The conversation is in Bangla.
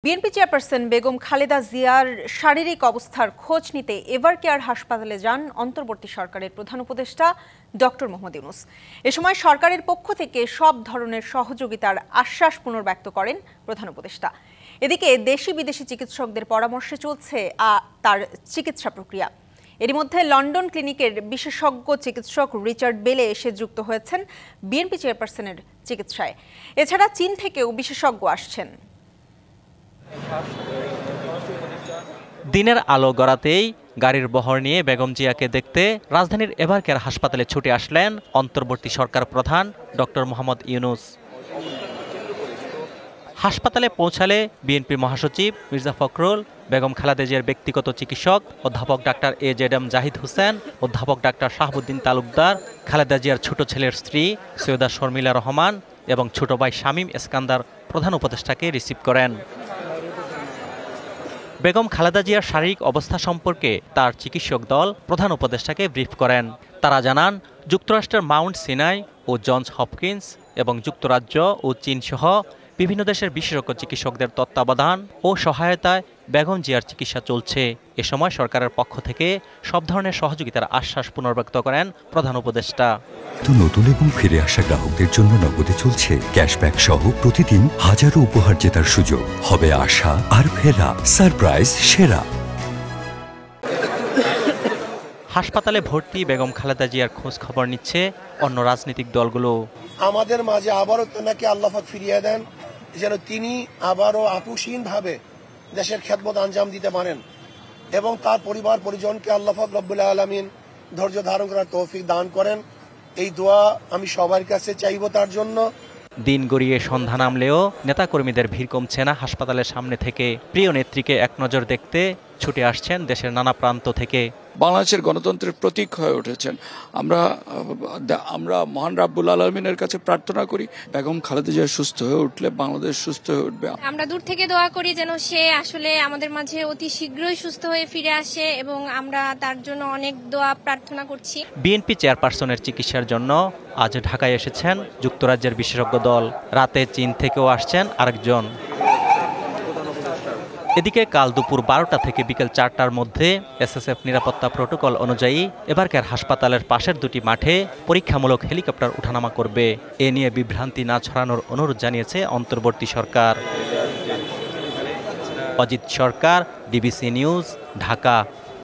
বিএনপি চেয়ারপারসন বেগম খালেদা জিয়ার শারীরিক অবস্থার খোঁজ নিতে এভারকেয়ার হাসপাতালে যান অন্তর্বর্তী সরকারের প্রধান উপদেষ্টা ডক্টর মোহাম্মদ ইউনূস। এ সময় সরকারের পক্ষ থেকে সব ধরনের সহযোগিতার আশ্বাস পুনর্ব্যক্ত করেন প্রধান উপদেষ্টা। এদিকে দেশি বিদেশি চিকিৎসকদের পরামর্শে চলছে তার চিকিৎসা প্রক্রিয়া। এরই মধ্যে লন্ডন ক্লিনিকের বিশেষজ্ঞ চিকিৎসক রিচার্ড বেলে এসে যুক্ত হয়েছেন বিএনপি চেয়ারপারসনের চিকিৎসায়। এছাড়া চীন থেকেও বিশেষজ্ঞ আসছেন। দিনের আলো গড়াতেই গাড়ির বহর নিয়ে বেগম জিয়াকে দেখতে রাজধানীর এভারকেয়ার হাসপাতালে ছুটে আসলেন অন্তর্বর্তী সরকার প্রধান ডক্টর মোহাম্মদ ইউনূস। হাসপাতালে পৌঁছালে বিএনপি মহাসচিব মির্জা ফখরুল, বেগম খালেদা জিয়ার ব্যক্তিগত চিকিৎসক অধ্যাপক ডাক্তার এজেডএম জাহিদ হোসেন, অধ্যাপক ডাক্তার শাহাবুদ্দিন তালুকদার, খালেদা জিয়ার ছোট ছেলের স্ত্রী সৈয়দা শর্মিলা রহমান এবং ছোট ভাই শামীম এসকান্দার প্রধান উপদেষ্টাকে রিসিভ করেন। বেগম খালেদা জিয়ার শারীরিক অবস্থা সম্পর্কে তার চিকিৎসক দল প্রধান উপদেষ্টাকে ব্রিফ করেন। তারা জানান, যুক্তরাষ্ট্রের মাউন্ট সিনাই ও জনস হপকিন্স এবং যুক্তরাজ্য ও চীন সহ বিভিন্ন দেশের বিশেষজ্ঞ চিকিৎসকদের তত্ত্বাবধান ও সহায়তায় বেগম জিয়ার চিকিৎসা চলছে। এ সময় সরকারের পক্ষ থেকে সব ধরনের সহযোগিতার আশ্বাস পুনর্ব্যক্ত করেন প্রধান উপদেষ্টা। নতুন এবং ফিরে আসা গ্রাহকদের জন্য নগদে চলছে ক্যাশব্যাক সহ প্রতিদিন হাজারো উপহার জেতার সুযোগ। হবে আশা আর ফেরা, সারপ্রাইজ সেরা। হাসপাতালে ভর্তি বেগম খালেদা জিয়ার খোঁজ খবর নিচ্ছে অন্য রাজনৈতিক দলগুলো। আমাদের মাঝে আবারও নাকি আল্লাহ পাক ফিরিয়ে দেন, যেন তিনি আবারও আপুসীনভাবে দেশের খেদমত আঞ্জাম দিতে পারেন এবং তার পরিবার পরিজনকে আল্লাহ পাক রব্বুল আলামিন ধৈর্য ধারণ করার তৌফিক দান করেন। এই দোয়া আমি সবার কাছে চাইব তার জন্য। দিন গড়িয়ে সন্ধ্যা নামলেও নেতাকর্মীদের ভিড় কমছে না হাসপাতালের সামনে থেকে। প্রিয় নেত্রীকে এক নজর দেখতে ছুটে আসছেন দেশের নানা প্রান্ত থেকে। বাংলাদেশের গণতন্ত্রের প্রতীক হয়ে উঠেছেন। আমরা মহান রাব্বুল আলামিনের কাছে প্রার্থনা করি, বেগম খালেদা জিয়া সুস্থ হয়ে উঠলে বাংলাদেশ সুস্থ হয়ে উঠবে। আমরা দূর থেকে দোয়া করি যেন সে আসলে আমাদের মাঝে অতি শীঘ্রই সুস্থ হয়ে ফিরে আসে এবং আমরা তার জন্য অনেক দোয়া প্রার্থনা করছি। বিএনপি চেয়ারপারসনের চিকিৎসার জন্য আজ ঢাকায় এসেছেন যুক্তরাজ্যের বিশেষজ্ঞ দল। রাতে চীন থেকেও আসছেন আরেকজন। এদিকে কাল দুপুর 12টা থেকে বিকেল 4টার মধ্যে এসএসএফ নিরাপত্তা প্রোটোকল অনুযায়ী এভারকেয়ার হাসপাতালের পাশের দুটি মাঠে পরীক্ষামূলক হেলিকপ্টার ওঠানামা করবে। এ নিয়ে বিভ্রান্তি না ছড়ানোর অনুরোধ জানিয়েছে অন্তর্বর্তী সরকার। অজিত সরকার, ডিবিসি নিউজ, ঢাকা।